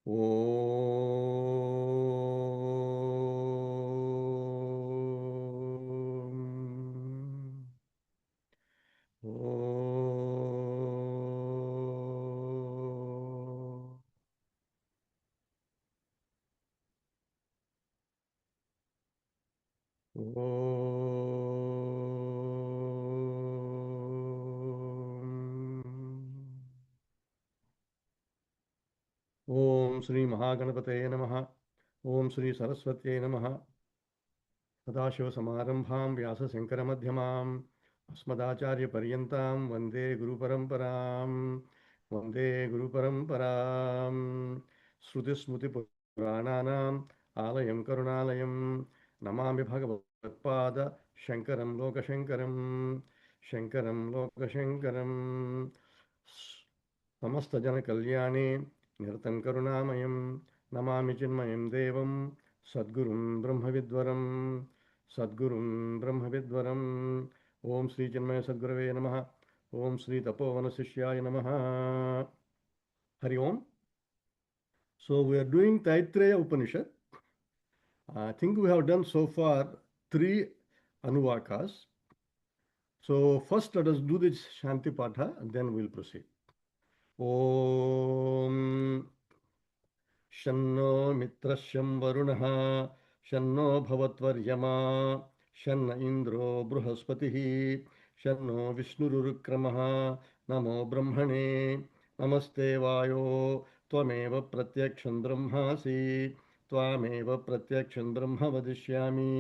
Om. Om. Om Sri Mahaganapataye Namaha. Om Sri Saraswatye Namaha. सदाशिवसमारम्भां व्यासशङ्करमध्यमाम् अस्मदाचार्यपर्यन्तां वन्दे गुरुपरम्परां वन्दे गुरुपरम्पराम् श्रुतिस्मृतिपुराणानाम् आलयं करुणालयं नमामि भगवत्पाद शङ्करं लोकशङ्करं शङ्करं लोकशङ्करम् समस्तजनकल्याणे निरतं करुणामयं नमामि चिन्मयं देवं सद्गुरुं ब्रह्मविद्वरं सद्गुरुं ब्रह्मविद्वरम् ओम श्री चिन्मय सद्गुरवे नमः ओम श्री तपोवनशिष्याय नमः हरि ओम. So we are doing Taittiriya Upanishad. I think we have done so far 3 Anuvakas. So first let us do this Shanti Patha and then we'll proceed. Om शन्नो मित्रश्यं वरुणः शन्नो भवत्वर्यमा शन्न इन्द्रो बृहस्पतिः शन्नो विष्णुरुक्रमः नमो ब्रह्मणे नमस्ते वायो त्वमेव प्रत्यक्षं ब्रह्मासि त्वामेव प्रत्यक्षं ब्रह्म वदिष्यामि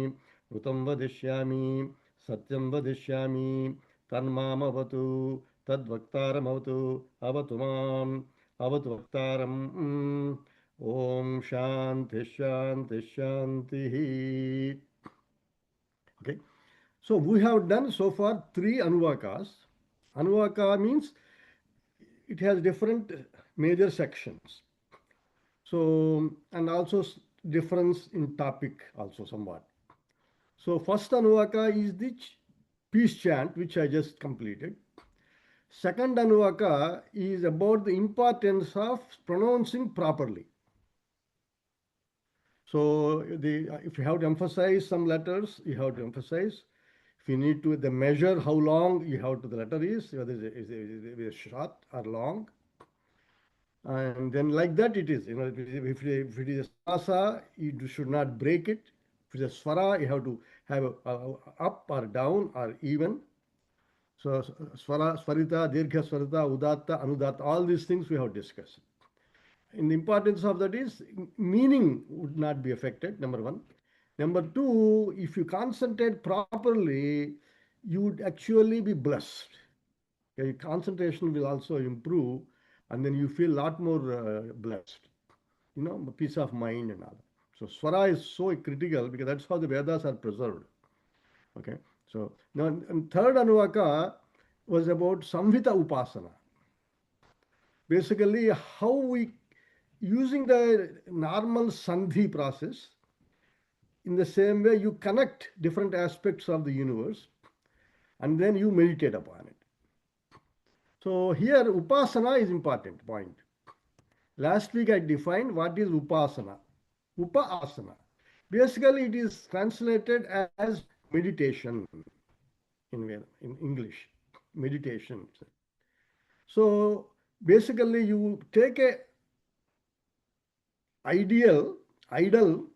ऋतं वदिष्यामि सत्यं वदिष्यामि तन्मामवतु तद्वक्तारमवतु अवतु माम् अवतु वक्तारम्. Om Shanti Shanti Shanti. Okay. So we have done so far 3 Anuvakas. Anuvaka means it has different major sections. So, and also difference in topic also somewhat. So first Anuvaka is the peace chant which I just completed. Second Anuvaka is about the importance of pronouncing properly. So if you have to emphasize some letters, you have to emphasize. If you need to the measure how long you have to the letter is, whether it is short or long. And then like that it is. If it is a samasa, you should not break it. If it is a swara, you have to have a up or down or even. So swara, swarita, dirgha swarita, udatta, anudatta, all these things we have discussed. And the importance of that is meaning would not be affected, number one. Number two, if you concentrate properly, you would actually be blessed. Okay, concentration will also improve, and then you feel a lot more blessed. Peace of mind and all. So swara is so critical because that's how the Vedas are preserved. Okay. So now, and third Anuvaka was about Samhita Upasana. Basically, how we using the normal Sandhi process, in the same way you connect different aspects of the universe and then you meditate upon it. So here Upasana is important point. Last week I defined what is Upasana. Upasana. Basically it is translated as meditation in English. Meditation. So basically you take a idol,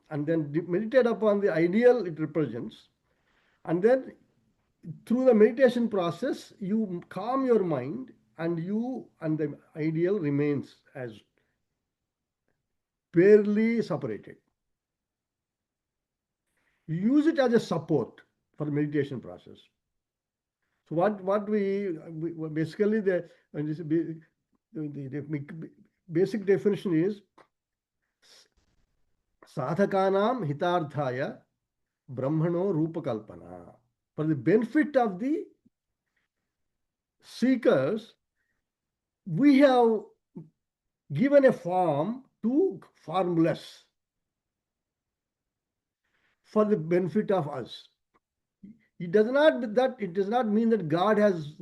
and then meditate upon the ideal it represents. And then through the meditation process, you calm your mind and the ideal remains as barely separated. You use it as a support for the meditation process. So what we basically the basic definition is sadhakanam hitarthaya brahmano rupakalpana. For the benefit of the seekers, we have given a form to formless for the benefit of us. It does not mean that God has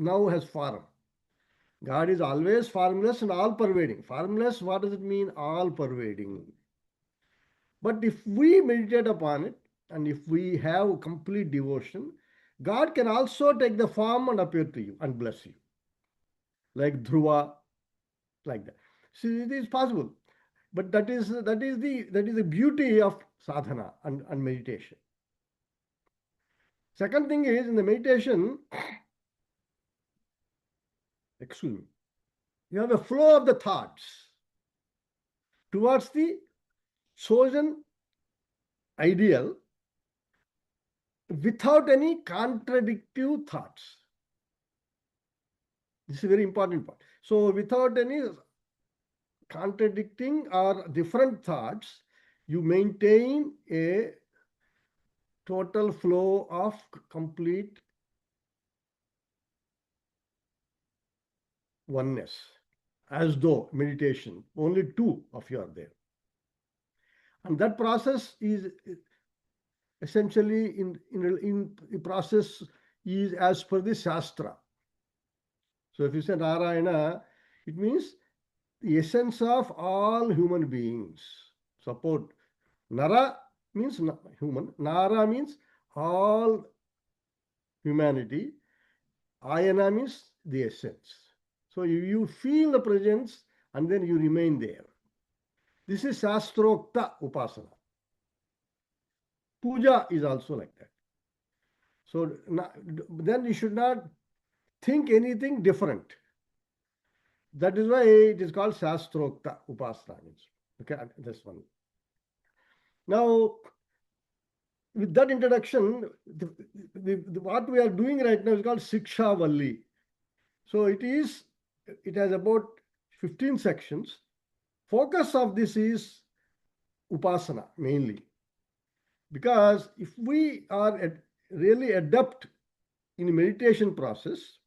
form. God is always formless and all pervading. Formless, what does it mean? All pervading. But if we meditate upon it and if we have complete devotion, God can also take the form and appear to you and bless you, like Dhruva, like that. See, it is possible. But that is the beauty of sadhana and meditation. Second thing is in the meditation, excuse me, you have a flow of the thoughts towards the chosen ideal without any contradictive thoughts. This is a very important part. So without any contradicting or different thoughts, you maintain a total flow of complete oneness, as though meditation, only two of you are there. And that process is essentially in the process is as per the Shastra. So if you say Narayana, it means the essence of all human beings. Support. Nara means human. Nara means all humanity. Ayana means the essence. So you feel the presence and then you remain there. This is Shastrokta Upasana. Puja is also like that. So then you should not think anything different. That is why it is called Shastrokta Upasana. Okay, this one. Now, with that introduction, what we are doing right now is called Siksha Valli. So it has about 15 sections. Focus of this is Upasana mainly. Because if we are really adept in meditation process,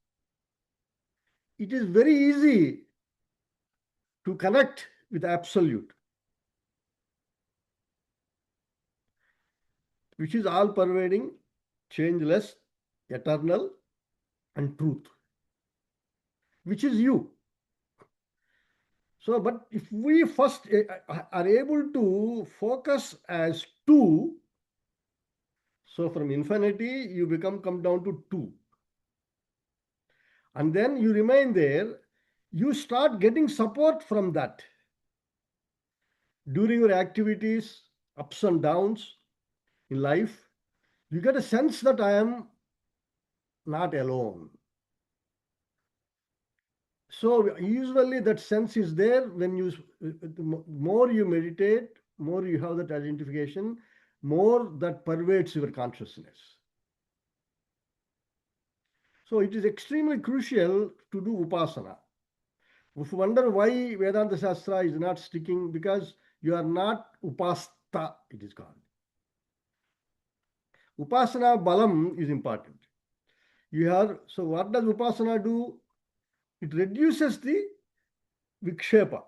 it is very easy to connect with Absolute, which is all pervading, changeless, eternal, and truth, which is you. So, but if we first are able to focus as two, so from infinity, you come down to two. And then you remain there, you start getting support from that. During your activities, ups and downs in life, you get a sense that I am not alone. So usually that sense is there when the more you meditate, more you have that identification, more that pervades your consciousness. So it is extremely crucial to do Upasana. If you wonder why Vedanta Shastra is not sticking, because you are not Upasta, it is called. Upasana Balam is important. So what does Upasana do? It reduces the Vikshepa,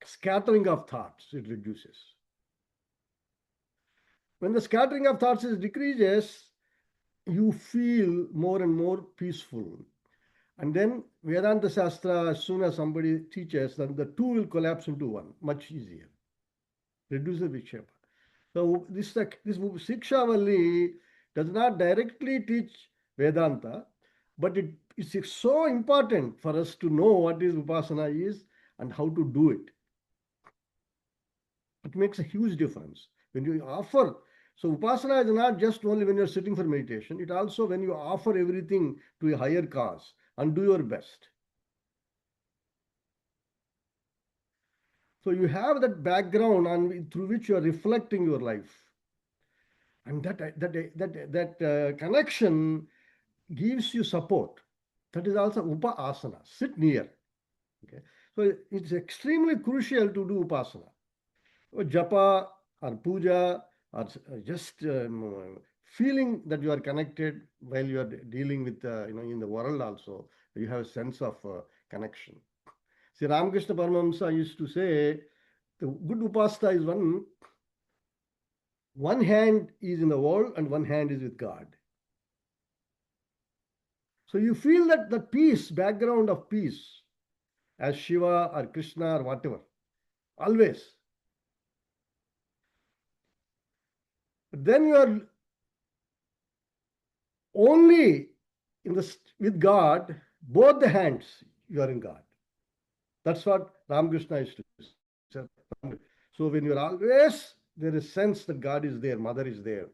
scattering of thoughts, it reduces. When the scattering of thoughts decreases, you feel more and more peaceful. And then Vedanta Shastra, as soon as somebody teaches, then the two will collapse into one, much easier. Reduce the Vikshepa. So this Siksha Valli does not directly teach Vedanta, but it is so important for us to know what is Upasana is and how to do it. It makes a huge difference. When you offer, so Upasana is not just only when you're sitting for meditation, it also when you offer everything to a higher cause and do your best. So you have that background through which you are reflecting your life. And that connection gives you support. That is also Upasana. Sit near. Okay. So it's extremely crucial to do Upasana. Or japa or puja or just feeling that you are connected while you are dealing with, in the world also, you have a sense of connection. See, Ramakrishna Paramahamsa used to say, the good upasana is one hand is in the world and one hand is with God. So you feel that the peace, background of peace, as Shiva or Krishna or whatever. Always. But then you are only in the with God, both the hands, you are in God. That's what Ramakrishna is to say. So when you're always, there is sense that God is there, Mother is there,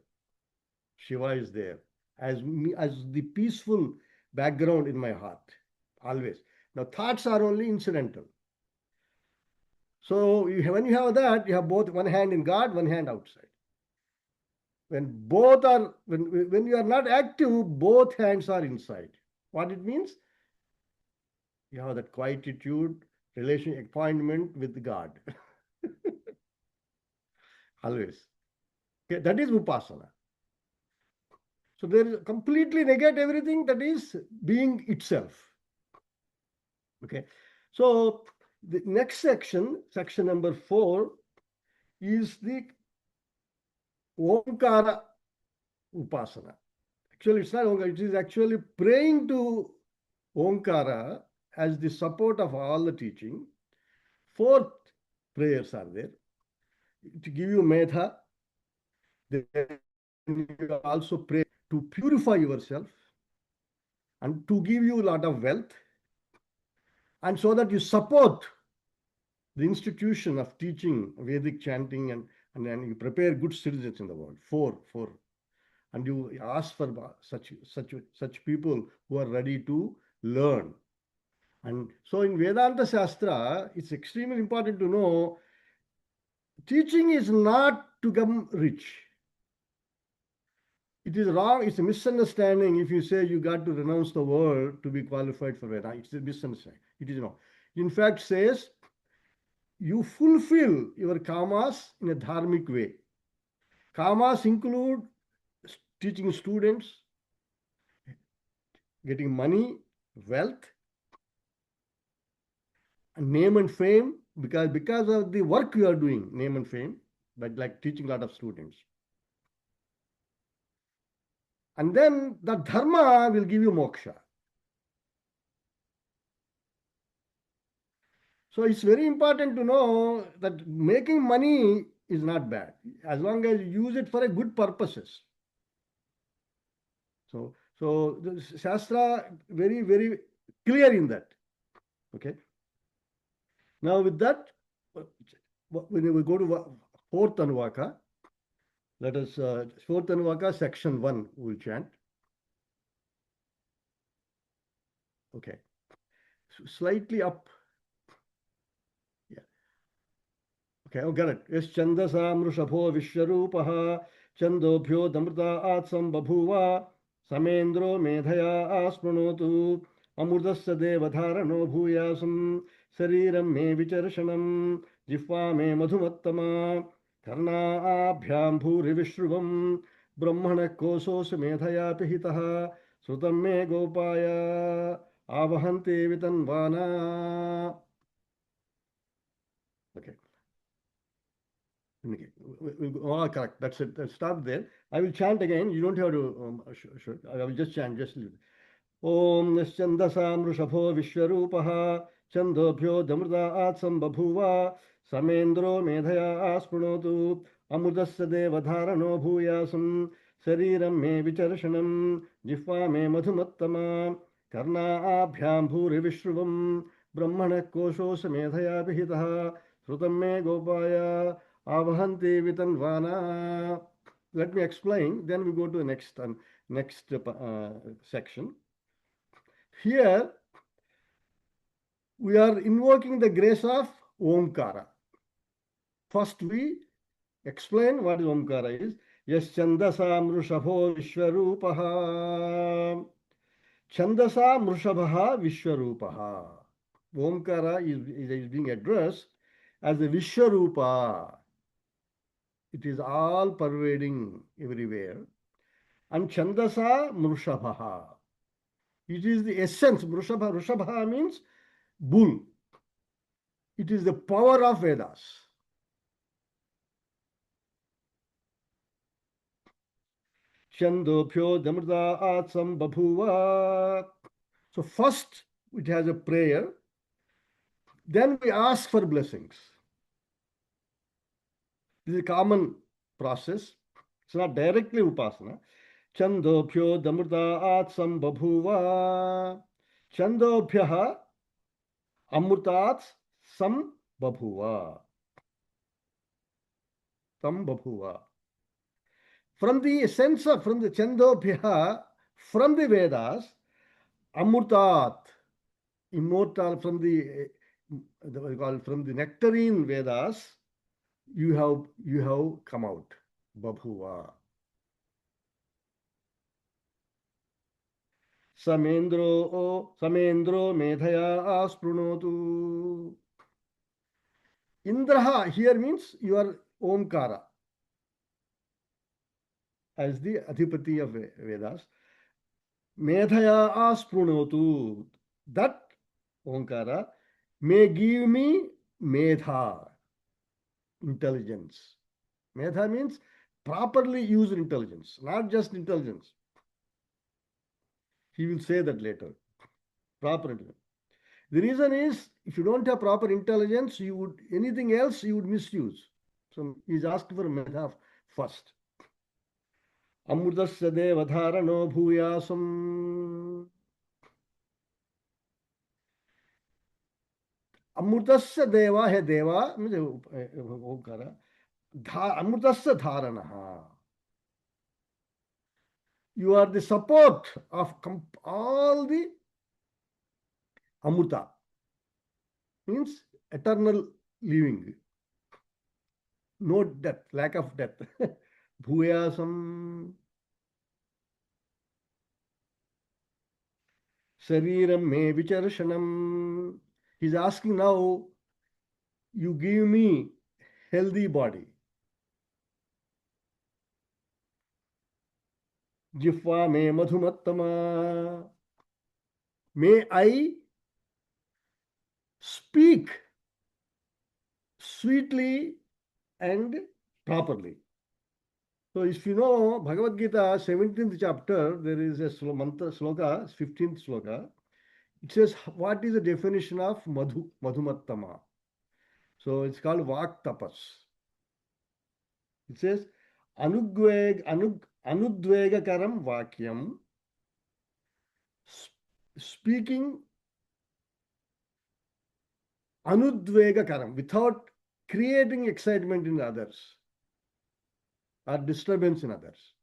Shiva is there, as me, as the peaceful background in my heart, always. Now thoughts are only incidental. So when you have that, you have both one hand in God, one hand outside. When both are, when you are not active, both hands are inside. What it means? You have that quietude, relation, appointment with God. Always. Okay, that is Upasana. So there is completely negate everything that is being itself. Okay. So the next section, section number 4, is the Omkara Upasana. Actually, it's not Omkara, it is actually praying to Omkara as the support of all the teaching. 4 prayers are there. To give you medha, then you also pray to purify yourself and to give you a lot of wealth, and so that you support the institution of teaching Vedic chanting, and then you prepare good citizens in the world. 4. And you ask for such people who are ready to learn. And so in Vedanta Shastra, it's extremely important to know teaching is not to become rich. It is wrong, it's a misunderstanding if you say you got to renounce the world to be qualified for Vedanta. It's a misunderstanding. It is not. In fact, says you fulfill your kamas in a dharmic way. Kamas include teaching students, getting money, wealth, and name and fame, because of the work you are doing, name and fame, but like teaching a lot of students. And then the dharma will give you moksha. So it's very important to know that making money is not bad, as long as you use it for a good purposes. So the Shastra very, very clear in that. Okay. Now with that, when we go to 4th Anuvaka, let us, 4th Anuvaka, section 1, we'll chant. Okay. So slightly up. Yeah. Okay, oh, got it. Yes, Chandasa Mrushabho Vishwarupaha Chandobhyo Damrita Atsam Babhuva Samendro Medhaya Aspranotu Amurdasya Devadharano Bhuyasam Sariram Me Vicharshanam Jihva Me Madhumattama Karna Abhyam Bhuri Vishruvam Brahmana Kosos Medhaya Pihitaha Srutam Me Gopaya Avahanti Vitanvana. Okay. Oh, correct. That's it. Stop there. I will chant again. You don't have to. I will just chant. Just leave. Om Nischandasam Rushabho Vishwarupaha Chandobhyo Damrita Atsam Babhuva Samendro Medhaya Aspranotu Amudasya Devadharano Bhuyasam Sariram Me Vicharshanam Jihva Me Madhumattama Karna Abhyam Bhuri Vishruvam Brahmana Koshos Medhaya Pihitaha Srutam Me Gopaya Avahanti Vitanvana. Let me explain, then we go to the next section. Here, we are invoking the grace of Omkara. First, we explain what Omkara is. Yes, Chandasa Mrushabho Vishwarupaha. Chandasa Mrushabha Vishwarupaha. Omkara is being addressed as a Vishwarupa. It is all pervading everywhere. And Chandasa Mrushabha. It is the essence. Rushabha means bull. It is the power of Vedas. Chandobhyo Damrita Atsam Babhuva. So first it has a prayer Then we ask for blessings. This is a common process. It's not directly upasana. Chandobhyo damrutaat sambabhuva. Chandobhyaha amrutat sambabhuva. Sambabhuva. From the sense of, from the Chandobhyaha, from the Vedas, amrutat, immortal, from the, what we call, from the nectarine Vedas, you have come out. Babhuva. Samendro medhaya sprunotu. Indraha here means your Omkara as the Adhipati of Vedas. Medhaya sprunotu. That Omkara may give me medha, intelligence. Medha means properly used intelligence, not just intelligence. He will say that later. Proper intelligence. The reason is, if you don't have proper intelligence, you would, anything else you would misuse. So he's asked for medha first. Amrutasya devadharano bhuyasam. Amrutasya deva, he deva means omkara. Amrutasya dharanaha. You are the support of all the amruta. Means eternal living. No death, lack of death. Bhuyasam. Shariram me vicharshanam. He's asking now, you give me healthy body. Jifva me madhumattama. May I speak sweetly and properly. So if you know Bhagavad Gita 17th chapter, there is a sloka, 15th sloka. It says, what is the definition of madhumattama? So it's called Vak Tapas. It says, anudvegakaram vakyam, speaking anudvegakaram, without creating excitement in others or disturbance in others.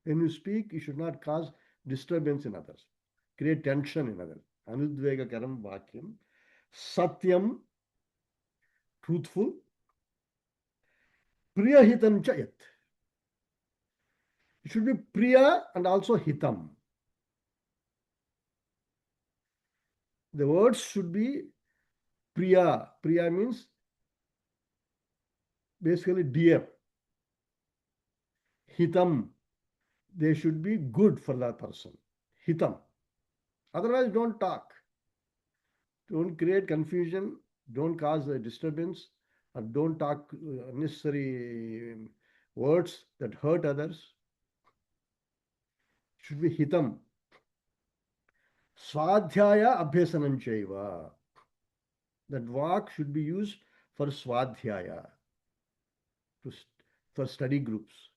When you speak, you should not cause disturbance in others, create tension in others. Anudvegakaram vakyam, satyam, truthful, priya hitam chayat. It should be priya and also hitam. The words should be priya. Priya means basically dear. Hitam, they should be good for that person. Hitam. Otherwise, don't talk. Don't create confusion. Don't cause a disturbance. Or don't talk unnecessary words that hurt others. It should be hitam. Swadhyaya abhyasanam chaiva. That vak should be used for swadhyaya, for study groups.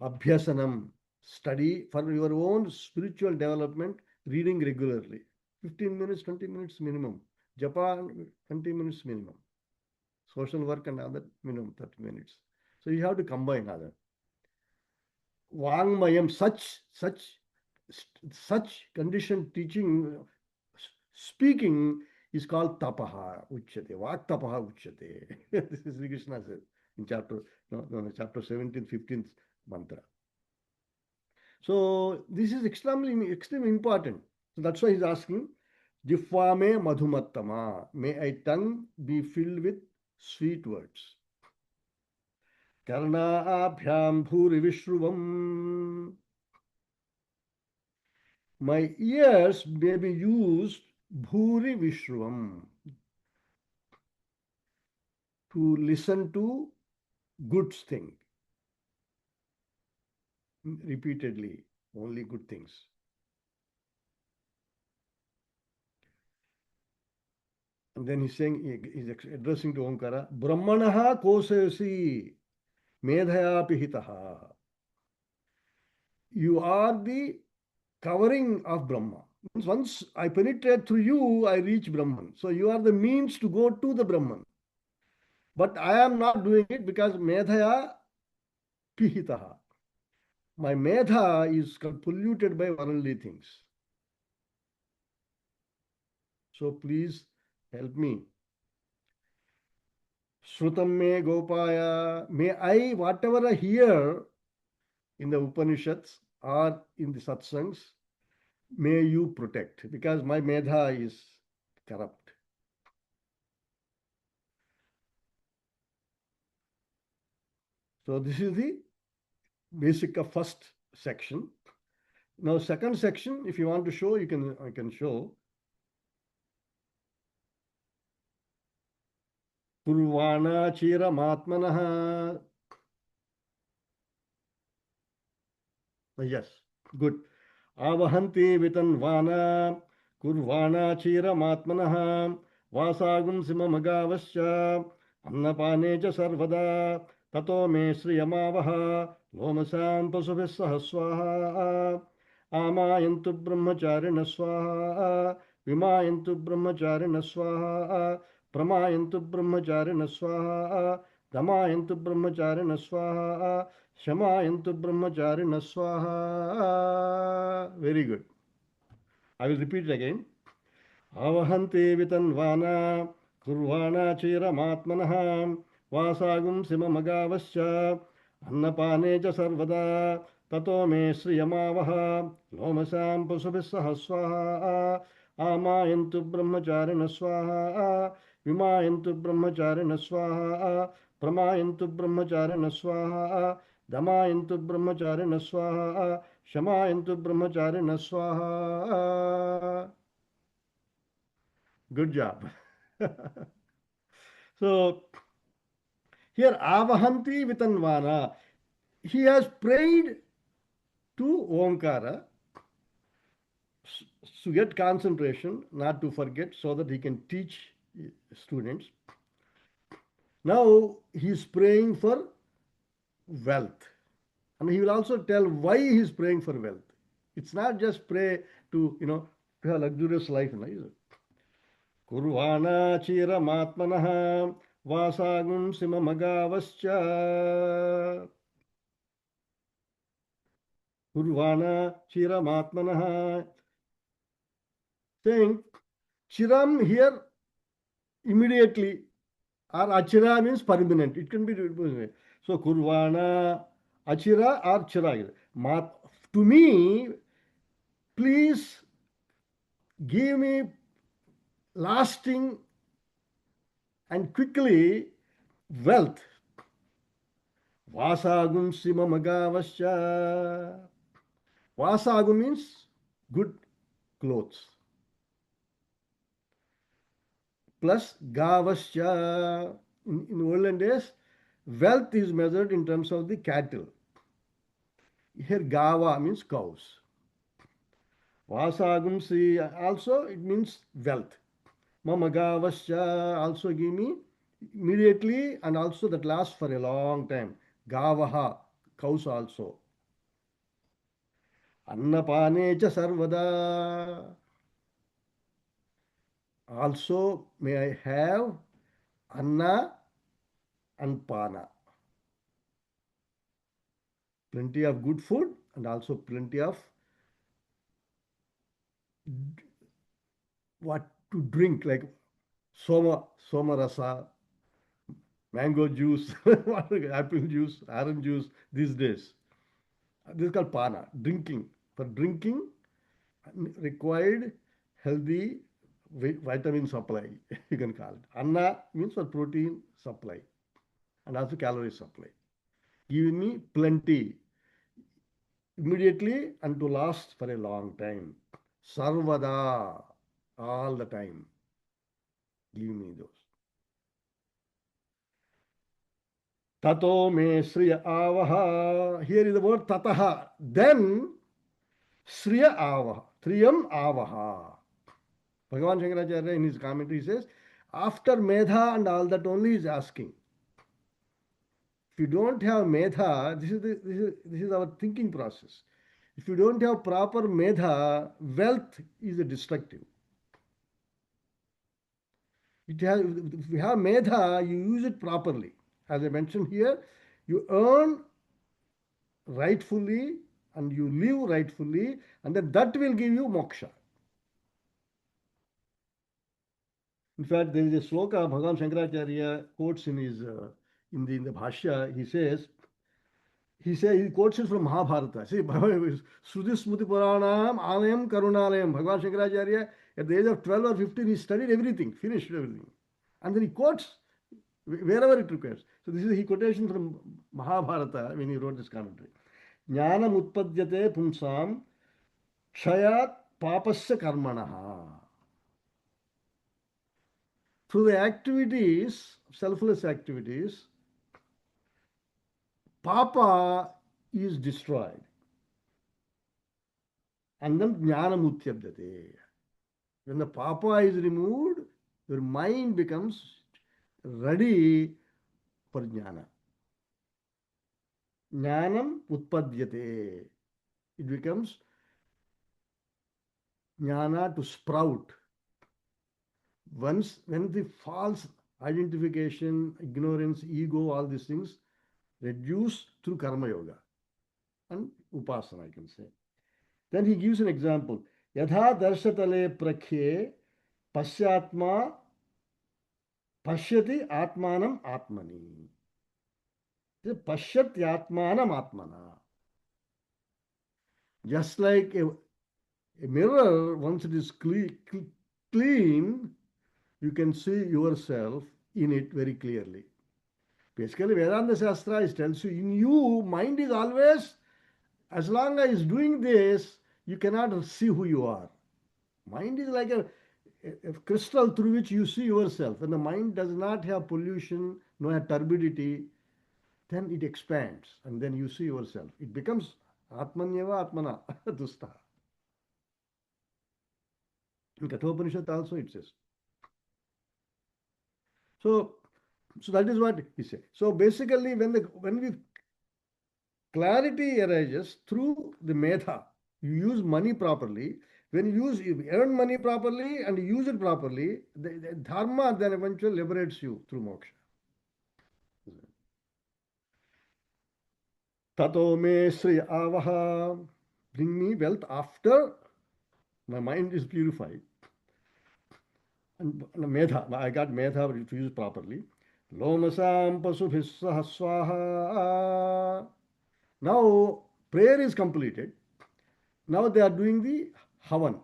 Abhyasanam, study for your own spiritual development, reading regularly. 15 minutes, 20 minutes minimum. Japa, 20 minutes minimum. Social work and other minimum 30 minutes. So you have to combine other. Vangmayam, such conditioned teaching, speaking is called tapaha uchyate. Vak tapaha uchyate. This is Sri Krishna said in chapter 17th, 15th mantra. So this is extremely important. So that's why he's asking, Jifva me madhumattama. May I tongue be filled with sweet words. Karna abhyam bhuri vishruvam. My ears may be used bhuri vishruvam, to listen to good things. Repeatedly, only good things. And then he's saying, he's addressing to Omkara, Brahmanaha kosayasi medhaya pihitaha. You are the covering of Brahma. Once I penetrate through you, I reach Brahman. So you are the means to go to the Brahman. But I am not doing it because medhaya pihitaha. My medha is polluted by worldly things. So please help me. Shrutam me gopaya. May I, whatever I hear in the Upanishads or in the satsangs, may you protect, because my medha is corrupt. So this is the basic of first section. Now second section, if you want to show, I can show. Kurvana chira matmanaha. Yes, good. Avahanti vitanvana kurvana chira matmanaha vasagum simamagavasya annapane cha sarvada tato me sriyamavaha lomasam pasubhis sahaswaha amayantu brahmacharina swaha vimayantu brahmacharina swaha pramayantu brahmacharina swaha damayantu brahmacharina swaha Shamayantu brahmacharina swaha. Very good. I will repeat it again. Avahanti vitanvana kurvana chiramatmanaha vasagum simamagavasya annapane cha sarvada tato me sriyamavaha lomasam pasubhis sahaswaha amayantu brahmacharina swaha vimayantu brahmacharina swaha pramayantu brahmacharina swaha damayantu brahmacharina swaha shamayantu brahmacharina swaha. Good job. So here avahanti vitanvana, he has prayed to Omkara to get concentration, not to forget, so that he can teach students. Now he is praying for wealth. And he will also tell why he is praying for wealth. It's not just pray to, to have a luxurious life. Kurvana chira matmanaha vasagum simamagavascha. Kurvana chira matmanaha. Saying chiram here immediately, or achira means permanent. It can be. So kurvana, achira or chira. To me, please give me lasting and quickly wealth. Vasagum simamagavasya. Vasagum means good clothes. Plus gavasya. In olden days, wealth is measured in terms of the cattle. Here gava means cows. Vasagum si also it means wealth. Mamagavasya also give me immediately, and also that lasts for a long time. Gavaha, cows also. Annapane cha sarvada. Also may I have anna and pana. Plenty of good food and also plenty of what to drink, like soma rasa, mango juice, apple juice, orange juice these days. This is called pana, drinking. For drinking, required healthy vitamin supply, you can call it. Anna means for protein supply and also calorie supply. Give me plenty immediately and to last for a long time. Sarvada, all the time. Give me those. Tato me Sriya avaha. Here is the word tataha. Then Sriya avaha. Triyam avaha. Bhagavan Shankaracharya in his commentary says, After medha and all that only is asking. If you don't have medha, this is our thinking process. If you don't have proper medha, wealth is destructive. If you have medha, you use it properly. As I mentioned here, you earn rightfully and you live rightfully, and then that will give you moksha. In fact, there is a sloka Bhagavan Shankaracharya quotes in his in the Bhashya. He quotes it from Mahabharata. See, Shruti Smriti Puranam Alayam Karunalayam. Bhagavan Shankaracharya, at the age of 12 or 15, he studied everything, finished everything. And then he quotes wherever it requires. So this is a quotation from Mahabharata when he wrote this commentary. Jnanam utpadyate pumsam kshayat papasya karmanaha. Through the activities, selfless activities, papa is destroyed. And then jnanam utyabdate. When the papa is removed, your mind becomes ready for jnana. Jnanam utpadyate. It becomes jnana to sprout. When the false identification, ignorance, ego, all these things reduce through karma yoga and upasana, I can say. Then he gives an example. Yadha darshatale prakhye pasyatma pashyati atmanam atmani. Pashyati atmanam atmana. Just like a mirror, once it is clean, you can see yourself in it very clearly. Basically, Vedanta Shastra tells you, in you, mind is always, as long as doing this, you cannot see who you are. Mind is like a crystal through which you see yourself. When the mind does not have pollution, no turbidity, then it expands and then you see yourself. It becomes Atmanyava Atmana Dustaha. In Kathopanishad also it says. So that is what he said. So basically, when clarity arises through the medha, you use money properly. When you earn money properly and use it properly, the dharma then eventually liberates you through moksha. Tato me sri avaha. Bring me wealth after my mind is purified. And medha, I got medha to use properly. Lomasam pasubhis sahaswaha. Now prayer is completed. Now they are doing the havan.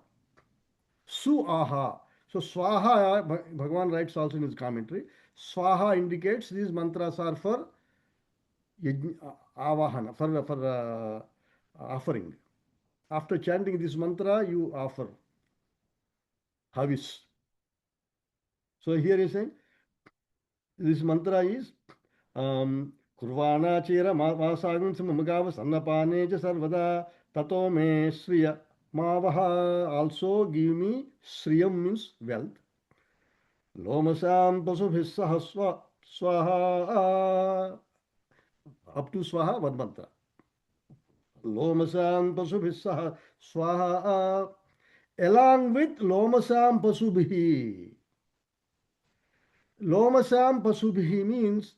Suaha. So swaha, Bhagavan writes also in his commentary. Swaha indicates these mantras are for avahana, for offering. After chanting this mantra, you offer havis. So here he is saying, this mantra is Kurvana chera vasagam samamagava sannapane ja sarvada tato me sriya mavaha. Also give me sriyam means wealth. Lomasam pasubhis sahaswa swaha. Up to swaha one mantra. Lomasam pasubhis swaha. Along with lomasam pasubhi. Lomasam pasubhi means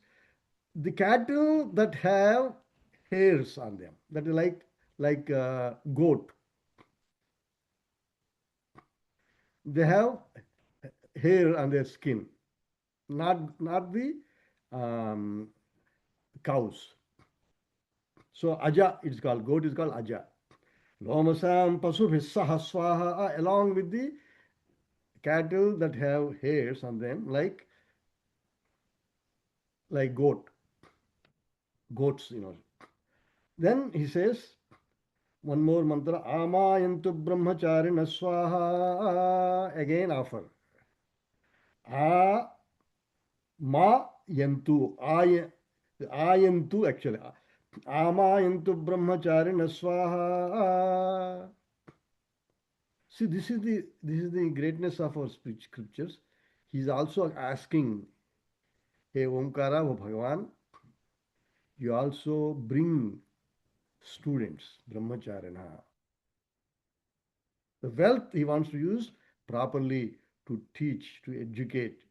the cattle that have hairs on them, that is like goat. They have hair on their skin, not the cows. So aja is called, goat is called aja. Lomasam pasubhissaha swaha, along with the cattle that have hairs on them, like goats, Then he says one more mantra, Amayantu brahmacharina swaha, again offer. A ma yantu, ayantu actually. Amayantu brahmacharina swaha. See, this is the greatness of our scriptures. He's also asking, hey Omkara, oh Bhagavan, you also bring students, brahmacharina. The wealth he wants to use properly to teach, to educate.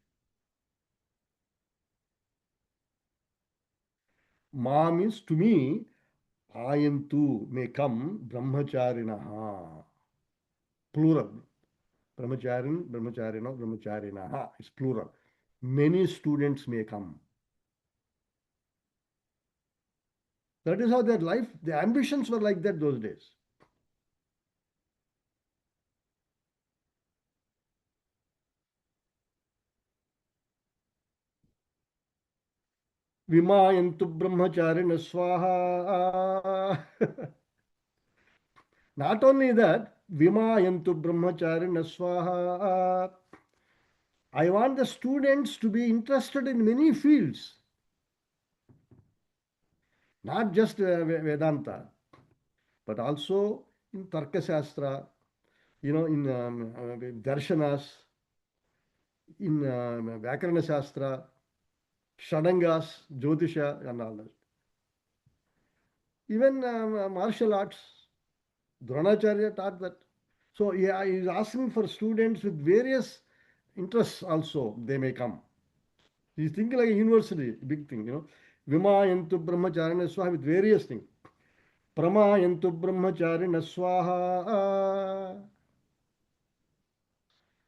Ma means to me, ayantu may come brahmacharinaha. Plural. Brahmacharin, brahmacharino, brahmacharinaha. It's plural. Many students may come. That is how their life, the ambitions were like that those days. Vimayantu brahmacharina swaha. Not only that, Vimayantu brahmacharina swaha. I want the students to be interested in many fields, not just Vedanta, but also in Tarka Shastra, in Darshanas, in Vyakarana Shastra, Shadangas, Jyotisha, and all that. Even martial arts, Dronacharya taught that. So yeah, he is asking for students with various interests also, they may come. He's thinking like a university, big thing. Vimayantu brahmacharina swaha with various things. Pramayantu brahmacharina swaha.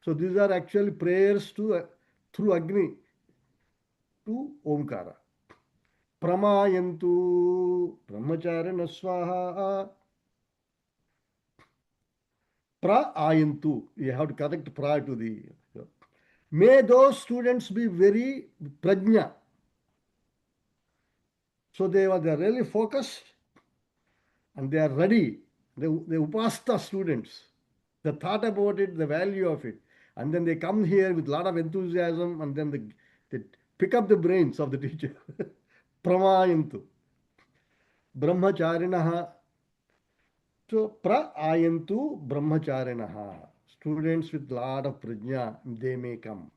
So these are actually prayers through Agni to Omkara. Pramayantu brahmacharina swaha. Pra-ayantu. You have to connect pra to the. May those students be very prajna. So they are really focused and they are ready. The upasta students, they thought about it, the value of it. And then they come here with a lot of enthusiasm and then they pick up the brains of the teacher. Pramayantu. Brahmacharinaha. So pra-ayantu brahmacharinaha. Students with a lot of prajna, they may come.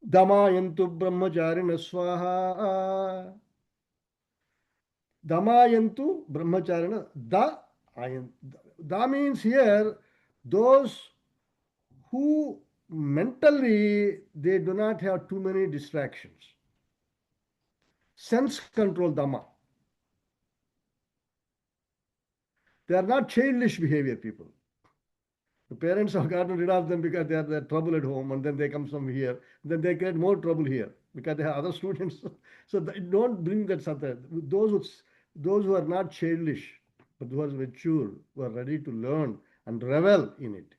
Damayantu brahmacharina swaha. Damayantu brahmacharina da ayan. Da means here those who mentally they do not have too many distractions. Sense control dama. They are not childish behavior people. The parents have gotten rid of them because they are trouble at home and then they come from here. Then they create more trouble here because they have other students. So don't bring that something. Those who are not childish, but who are mature, who are ready to learn and revel in it.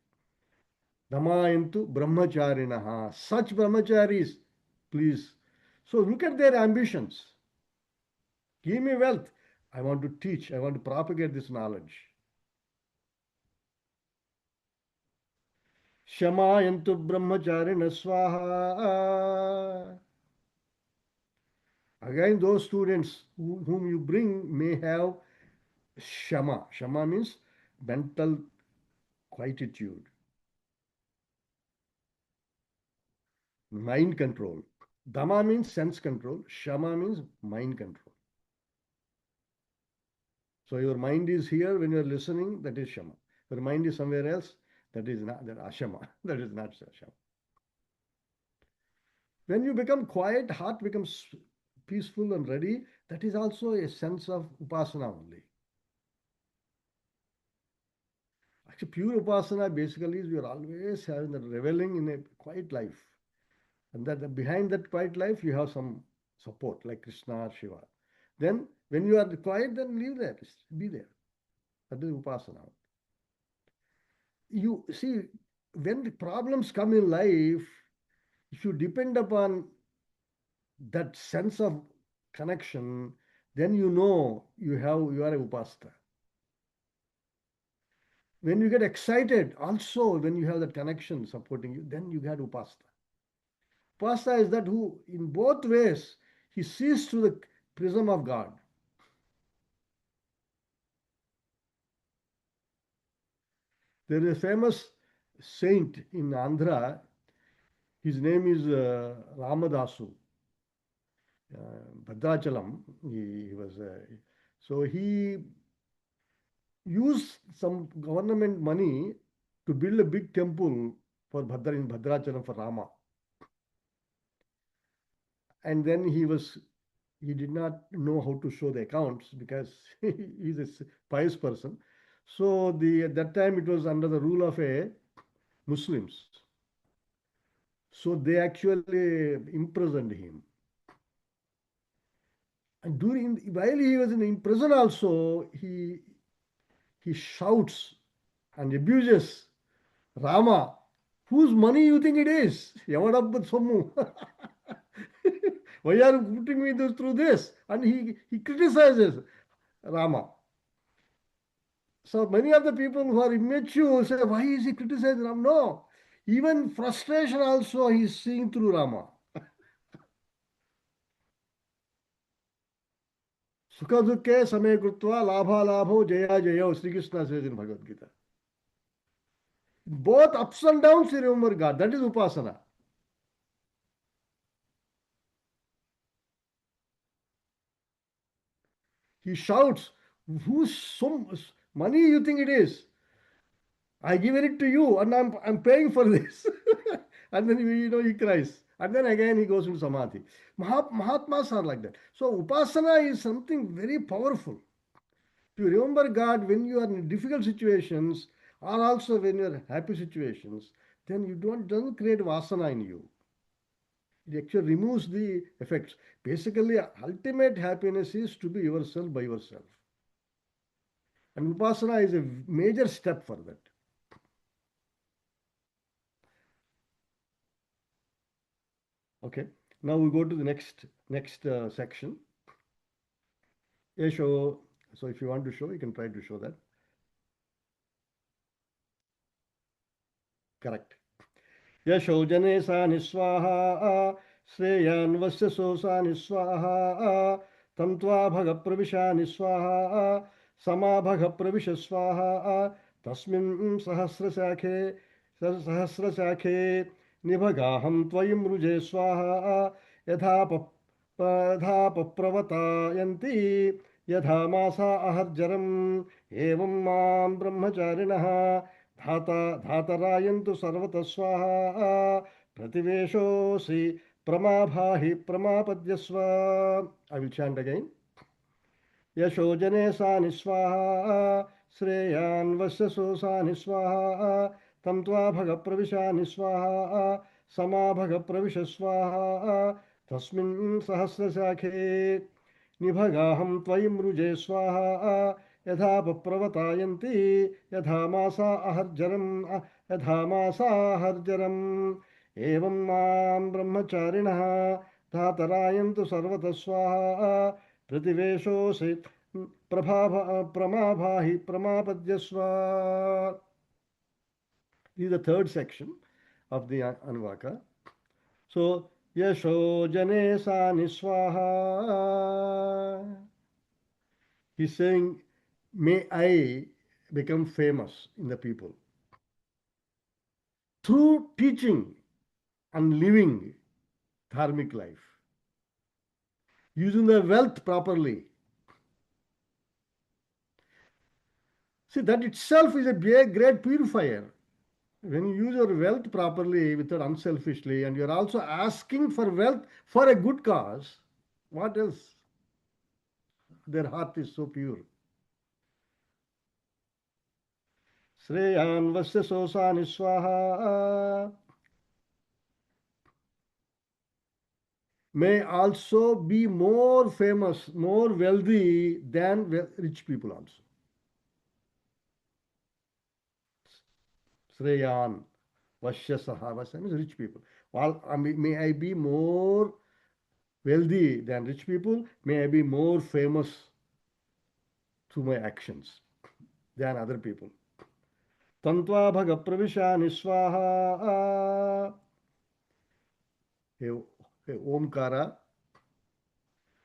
Damayantu brahmacharinaha. Such brahmacharis, please. So look at their ambitions. Give me wealth. I want to teach. I want to propagate this knowledge. Shamayantu brahmacharina swaha. Again, those students whom you bring may have shama. Shama means mental quietude, mind control. Dama means sense control. Shama means mind control. So your mind is here when you are listening, that is shama. Your mind is somewhere else, that is not that ashama. That is not shama. When you become quiet, heart becomes peaceful and ready. That is also a sense of upasana only. Actually, pure upasana basically is we are always having the reveling in a quiet life. And that behind that quiet life, you have some support like Krishna or Shiva. Then when you are quiet, then leave there, be there. That is upasana. You see, when the problems come in life, if you depend upon that sense of connection, then you know you are a upasana. When you get excited, also when you have that connection supporting you, then you get upasana. Upasana is that who, in both ways, he sees through the prism of God. There is a famous saint in Andhra. His name is Ramadasu. Bhadrachalam. He was so he used some government money to build a big temple for Bhadrachalam for Rama. And then he did not know how to show the accounts because he's a pious person. So at that time it was under the rule of a Muslims. So they actually imprisoned him. And while he was in prison also, he shouts and abuses Rama. Whose money you think it is? Yavadabba Sommu. Why are you putting me through this? And he criticizes Rama. So many of the people who are immature say, why is he criticizing Rama? No. Even frustration also he is seeing through Rama. Sukha dukhe samay krutva labha labho jaya jayo. Sri Krishna says in Bhagavad Gita. Both ups and downs you remember God. That is upasana. He shouts, whose money you think it is? I given it to you and I'm paying for this. And then he cries. And then again he goes into samadhi. Mahatmas are like that. So upasana is something very powerful. To remember God when you are in difficult situations or also when you are in happy situations, then you doesn't create vasana in you. It actually removes the effects. Basically, ultimate happiness is to be yourself by yourself. And Vipassana is a major step for that. Okay. Now we go to the next section. So if you want to show, you can try to show that. Correct. Yasho jane sa niswaha श्रेयान् वस्य सोसा निस्वाहा तं त्वा भग प्रविशा निस्वाहा समा भग प्रविश स्वाहा तस्मिन् सहस्रशाखे निभगाहं त्वयि मृजे स्वाहा यथा पप्रवतायन्ति यथा मासा अहर्जरम् एवं मां ब्रह्मचारिणः धातरायन्तु सर्वतः स्वाहा प्रतिवेशोऽसि प्रमाभाहि प्रमापद्यस्व. I will chant again. यशो जने सा निस्वाहा श्रेयान् वस्य सोसा निस्वाहा तं त्वा भग प्रविशा निस्वाहा समा भग प्रविश स्वाहा तस्मिन् सहस्रशाखे निभगाहं त्वयि मृजे स्वाहा यथा पप्रवतायन्ति यथा मासा अहर्जरम् एवं मां ब्रह्मचारिणः धातरायन्तु सर्वतः स्वाहा प्रतिवेशोऽसि प्रमाभाहि प्रमापद्यस्व. This is the third section of the Anuvaka. So, Yasho Jane Sa Niswaha. He's saying, may I become famous in the people through teaching and living dharmic life, using the wealth properly. See, that itself is a great purifier. When you use your wealth properly, without unselfishly, and you're also asking for wealth for a good cause, what else? Their heart is so pure. Sreyan vasya sosa niswaha. May also be more famous, more wealthy than rich people also. Sreyan vasya saha. Vasya means rich people. Well, may I be more wealthy than rich people. May I be more famous through my actions than other people. Tantva bhaga pravisha niswaha. Omkara.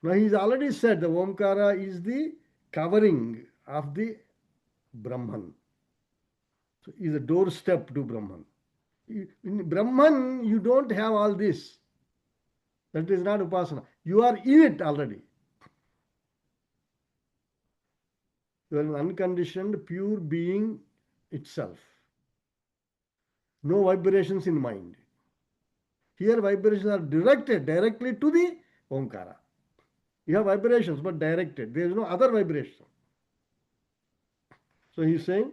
Now he's already said the Omkara is the covering of the Brahman. So is a doorstep to Brahman. In Brahman, you don't have all this. That is not upasana. You are in it already. You are an unconditioned, pure being itself. No vibrations in mind. Here, vibrations are directed directly to the Omkara. You have vibrations, but directed. There is no other vibration. So he is saying,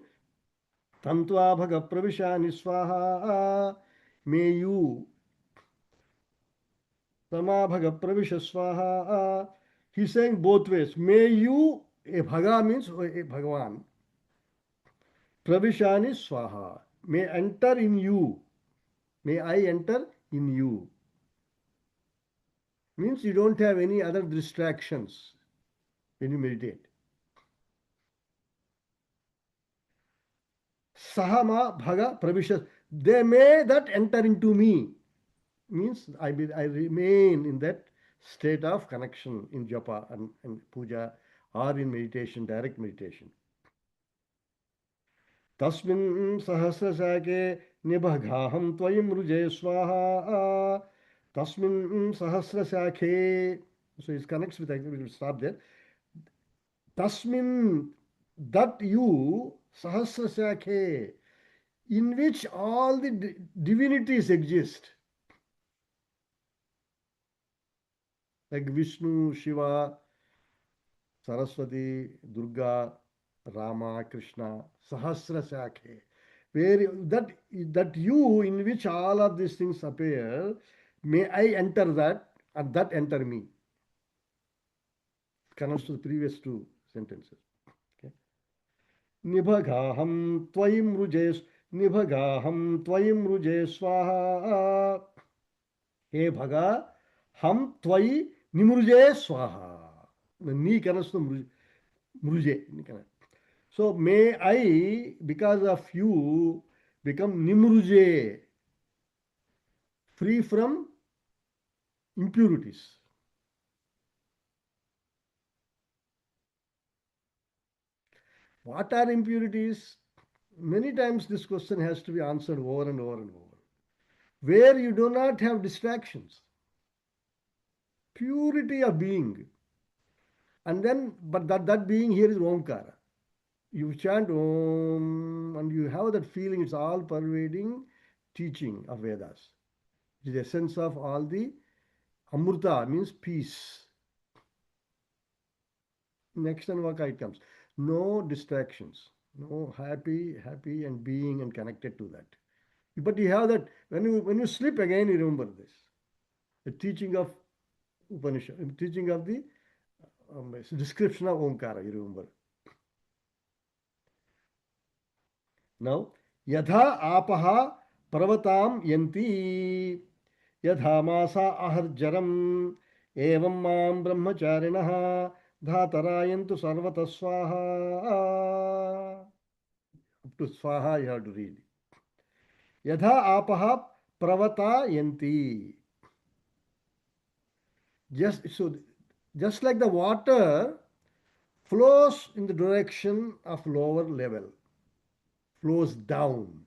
Tantva Bhaga Pravisha Niswaha. May you Tama Bhaga Pravisha Swaha. He's saying both ways. May you, a Bhaga means a Bhagavan. Pravishani Swaha. May enter in you. May I enter in you. Means you don't have any other distractions when you meditate. Sahama Bhaga Pravisha. They may that enter into me. Means I remain in that state of connection in japa and puja or in meditation, direct meditation. Tasmin sahasrasake nibhaghaham tvayim ruje swaha. Tasmin sahasrasake. So it connects with, we will stop there. Tasmin, that you, sahasrasake, in which all the divinities exist. Like Vishnu, Shiva, Saraswati, Durga, Rama, Krishna, Sahasra Sakhe. Where that you in which all of these things appear, may I enter that and that enter me. Connects to the previous two sentences. Okay. Nibhagaham tvayim rujes, Nibhagaham tvayim rujes swaha. He Bhaga, ham tvayi nimruje swaha. Ni connects to mruje. So may I, because of you, become nimruje, free from impurities. What are impurities? Many times this question has to be answered over and over and over. Where you do not have distractions, purity of being, and then, but that being here is Omkara. You chant Om and you have that feeling it's all pervading teaching of Vedas. It is the essence of all the Amrita, means peace. Next Anuvaka it comes. No distractions. No happy and being and connected to that. But you have that when you sleep again, you remember this. The teaching of Upanishad, teaching of the description of Omkara, you remember. Now, Yadha apaha parvatam yanti yadha masa aharjaram evam mam brahmacharinah dhatarayantu sarvata swaha. Up to swaha you have to read. Yadha apaha pravata yanti. Just like the water flows in the direction of lower level, flows down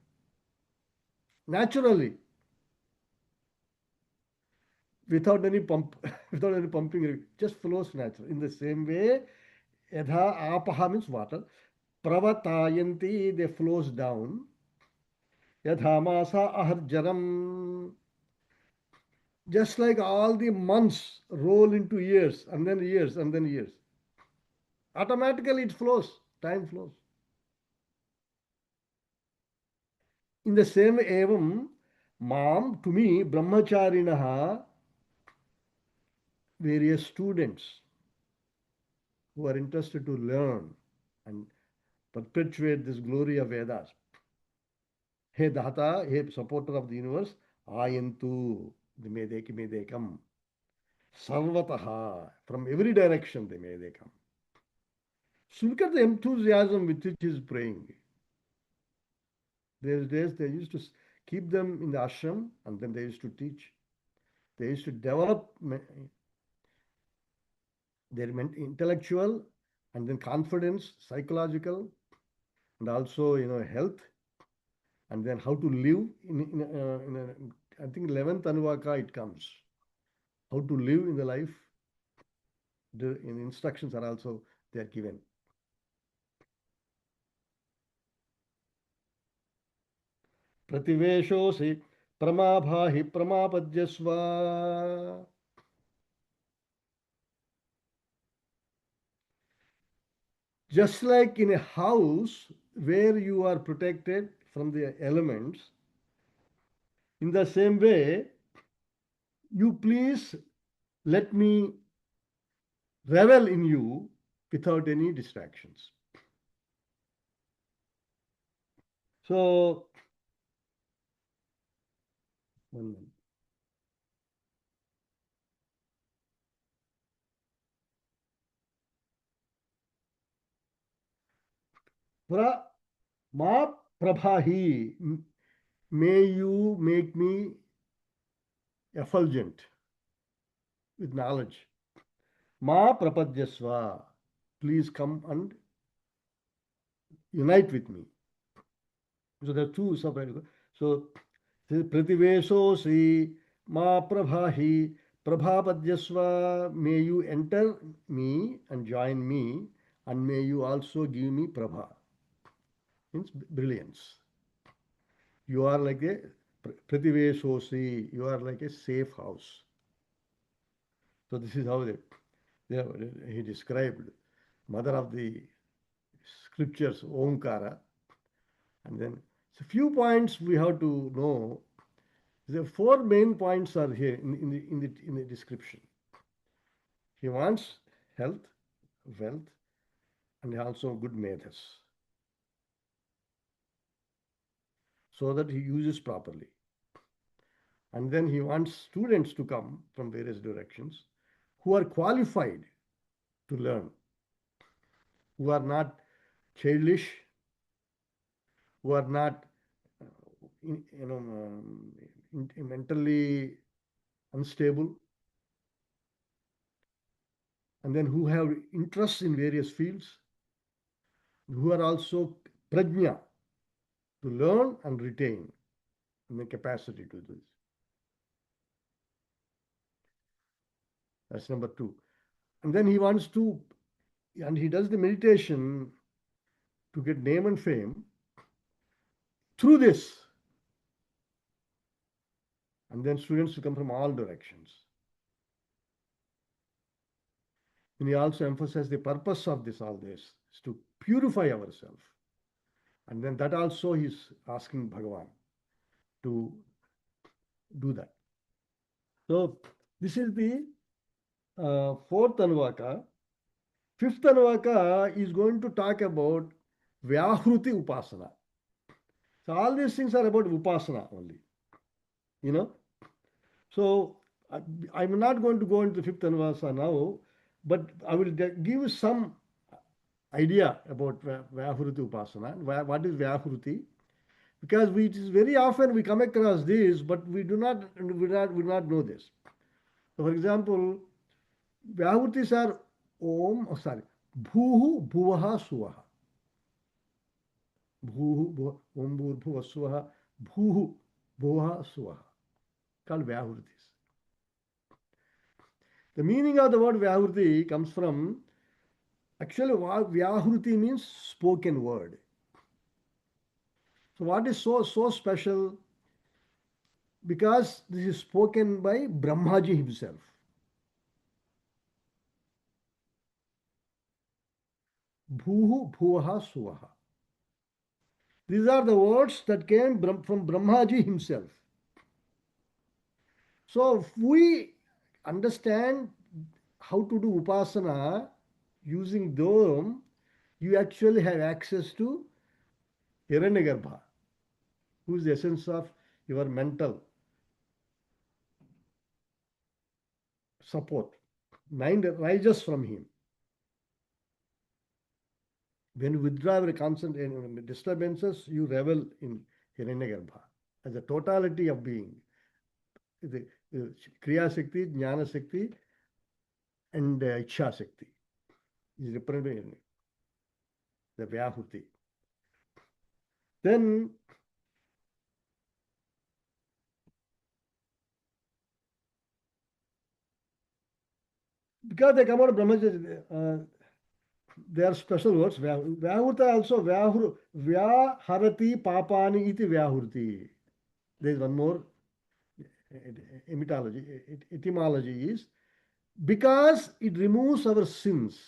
naturally without any pump, without any pumping, just flows naturally. In the same way, yadha apaha means water, pravatayanti, they flows down. Yadha masa aharjaram, just like all the months roll into years and then years and then years. Automatically it flows, time flows. In the same way, evam, mam, to me, brahmacharinaha, various students who are interested to learn and perpetuate this glory of Vedas. He Data, he supporter of the universe, ayantu, may they come. Sarvataha, from every direction may they come. So look at the enthusiasm with which he is praying. These days they used to keep them in the ashram and then they used to teach. They used to develop their intellectual and then confidence, psychological, and also health. and then how to live I think 11th Anuvaka it comes. How to live in the life. The instructions are also they are given. Prativeshosi pramabhahi pramapadyasva. Just like in a house where you are protected from the elements, in the same way, you please let me revel in you without any distractions. So, one minute. Pra ma prabhahi, may you make me effulgent with knowledge. Ma prapadyasva, please come and unite with me. So there are two separate. So Prativesho Sri Ma Prabhahi Prabhapadyasva, may you enter me and join me, and may you also give me Prabha. Means brilliance. You are like a Prativesho Sri, you are like a safe house. So this is how he described mother of the scriptures, Omkara. And then so few points we have to know. The four main points are here in the description. He wants health, wealth, and also good metas, so that he uses properly. And then he wants students to come from various directions who are qualified to learn, who are not childish, who are not, mentally unstable, and then who have interests in various fields, who are also prajna, to learn and retain, and the capacity to do this. That's number two. And then he wants to, and he does the meditation to get name and fame through this. And then students will come from all directions. And he also emphasizes the purpose of all this is to purify ourselves. And then that also he's asking Bhagavan to do that. So this is the fourth Anuvaka. Fifth Anuvaka is going to talk about Vyahruti Upasana. So all these things are about Upasana only. You know? So I'm not going to go into the fifth Anuvaka now, but I will give you some idea about Vyahruti Upasana. What is Vyahruti? Because it is very often we come across this, but we do not know this. So for example, Vyahrutis are Bhuhu Bhuvaha Suvaha. Bhuhu Om Bhurbhuva Suvaha Bhuhu Bhuvaha Suvaha. Called Vyahrutis. The meaning of the word Vyahruti comes from, actually Vyahruti means spoken word. So what is so special? Because this is spoken by Brahmaji himself. Bhuhu Bhuvaha Suvaha. These are the words that came from Brahmaji himself. So if we understand how to do Upasana using them, you actually have access to Hiranyagarbha, who is the essence of your mental support. Mind rises from him. When you withdraw your concentration disturbances, you revel in Hiranyagarbha as a totality of being. The Kriya Shakti, Jnana Shakti, and Ichha Shakti is represented the Vyahuti. Then because they come out of Brahmacharya, they are special words. Vyahurta also, Vyaharati Papani iti Vyahurti. There is one more etymology is because it removes our sins.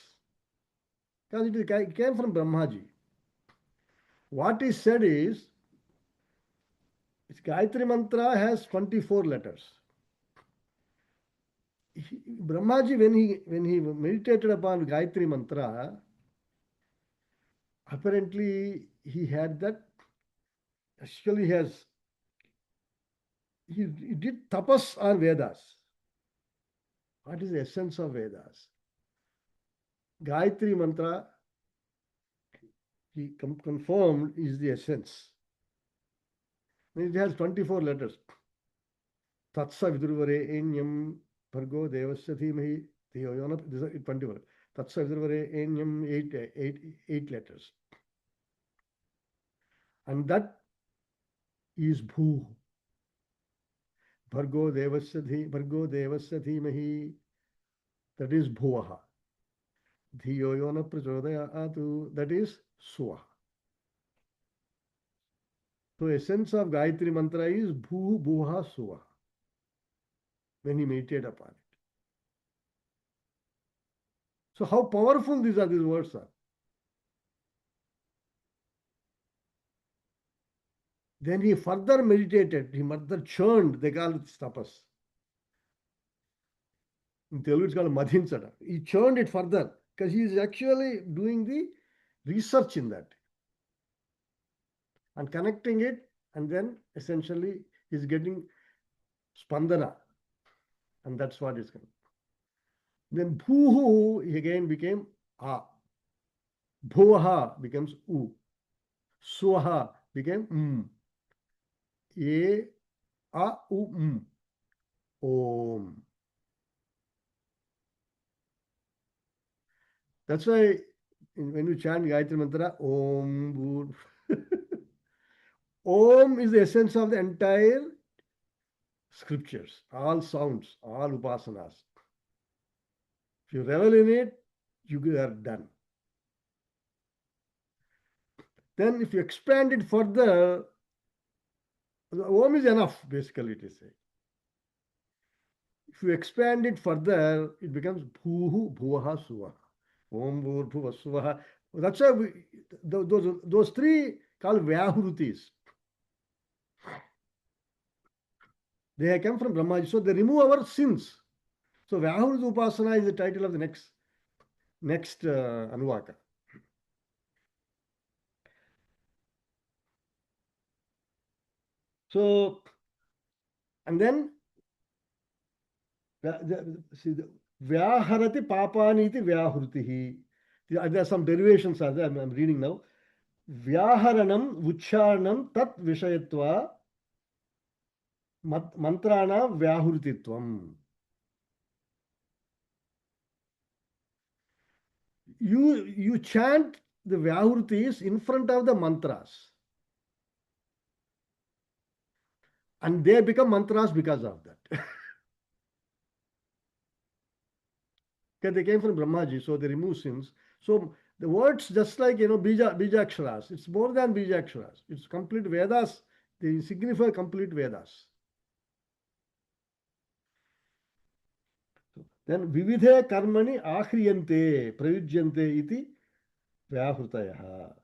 Because it came from Brahmaji. What is said is, Gayatri Mantra has 24 letters. Brahmaji, when he meditated upon Gayatri Mantra, apparently he had that. Actually, he did tapas on Vedas. What is the essence of Vedas? Gayatri Mantra, he confirmed, is the essence. It has 24 letters. Tatsa Vidurvare Enyam Bhargo Devasya Dhimahi Dhiyo Yona. This is 24. Tatsa Vidurvare Enyam, eight letters. And that is Bhu. Bhargo Devasya Dhimahi. That is Bhuvaha. Dhiyo Yona Prachodayatu. That is Suvaha. So essence of Gayatri Mantra is Bhu Bhuha Suvaha. When he meditated upon it. So how powerful these words are. Then he further meditated, he further churned, they call it tapas. In Telugu it's called madhinchada. He churned it further because he is actually doing the research in that and connecting it, and then essentially he's getting spandana, and that's what is coming. Then bhuhu again became a. Bhuvaha becomes u. Swaha became A, A, U, Om. That's why when you chant Gayatri Mantra, Om, Om is the essence of the entire scriptures, all sounds, all upasanas. If you revel in it, you are done. Then if you expand it further, Om is enough, basically it is saying. If you expand it further, it becomes Bhuhu, Bhuvaha, Suvaha. Om, Bhur, Bhuva, Suvaha. That's why those three called Vyahrutis. They have come from Brahmaji. So they remove our sins. So Vyahurut Upasana is the title of the next Anuvaka. So, and then Vyaharati Papani iti Vyahurtihi. There are some derivations are there. I'm reading now. Vyaharanam Vucharanam Tat Vishayatva Mantrana Vyahurtitvam. You chant the Vyahurtis in front of the mantras. And they become mantras because of that. Because they came from Brahmaji, so they remove sins. So the words, just like, Bijaksharas, it's more than Bijaksharas. It's complete Vedas. They signify complete Vedas. Then Vividhe Karmani Ahriyante Prayujyante iti Vyahrutayaha.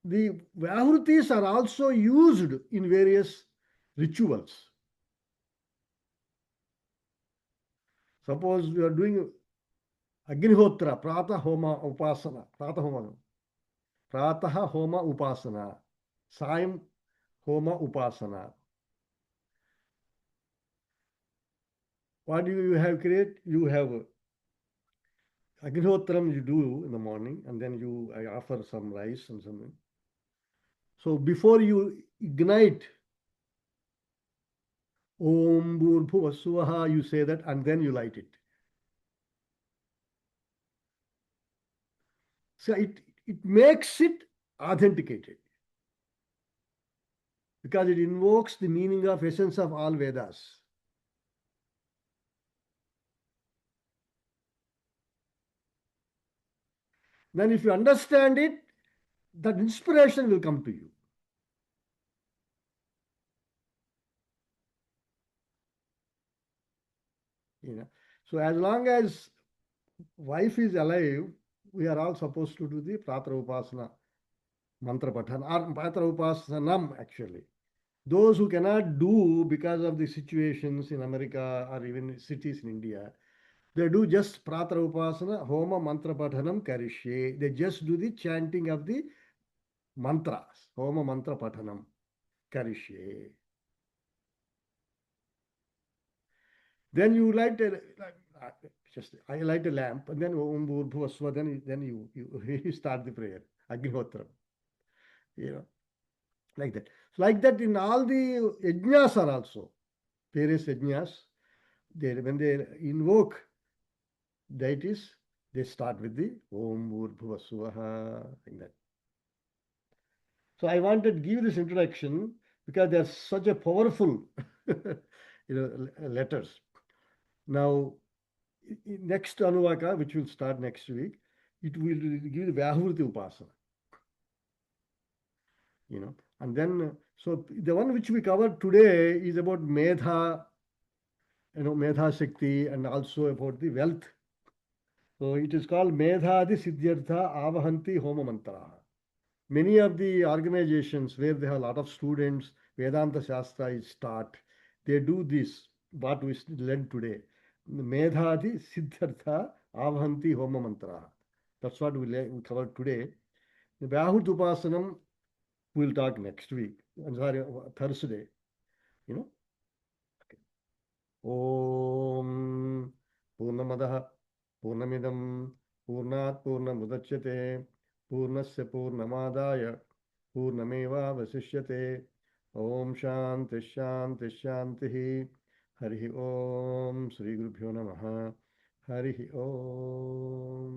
The Vyahrutis are also used in various rituals. Suppose we are doing Agnihotra, Prata Homa Upasana, Prataha Homa Upasana, Saim Homa Upasana. What do you have create? You have Agnihotram you do in the morning, and then I offer some rice and something. So before you ignite Om Bhur Swaha, you say that, and then you light it. So it makes it authenticated. because it invokes the meaning of essence of all Vedas. Then if you understand it, that inspiration will come to you. You know. So as long as wife is alive, we are all supposed to do the Pratra Upasana mantra pathan or Pratra Upasanam actually. Those who cannot do because of the situations in America or even cities in India, they do just Pratra Upasana, Homa Mantra Pathanam Karishye. They just do the chanting of the mantras, Homa Mantra Pathanam Karishye. Then you light a, just I light a lamp, and then Om Bhuvasva, then you start the prayer, Agnihotram, you know, like that. So like that in all the yajnas are also various yajnas. When they invoke deities, they start with the Om Bhuvasvaha, like that. So I wanted to give this introduction because they are such a powerful, letters. Now, next Anuvaka, which will start next week, it will give the Vyahurti Upasana. And then, so the one which we covered today is about Medha, Medha Shakti, and also about the wealth. So it is called Medhadi Siddhyartha Avahanti Homa Mantra. Many of the organizations where they have a lot of students, Vedanta Shastra is taught, they do this, what we learned today. Medhadi Siddhartha Avahanti Homa Mantra. That's what we covered today. The Vyahut Upasanam we'll talk next week. I'm sorry, Thursday. You know. Om Purnamadaha Purnamidam Purnat Purnamudachyate Purnasya Purnamadaya Purnameva Vasishyate Om Shanti Shanti Shanti Hari Om Sri Gurubhyo Namaha Hari Om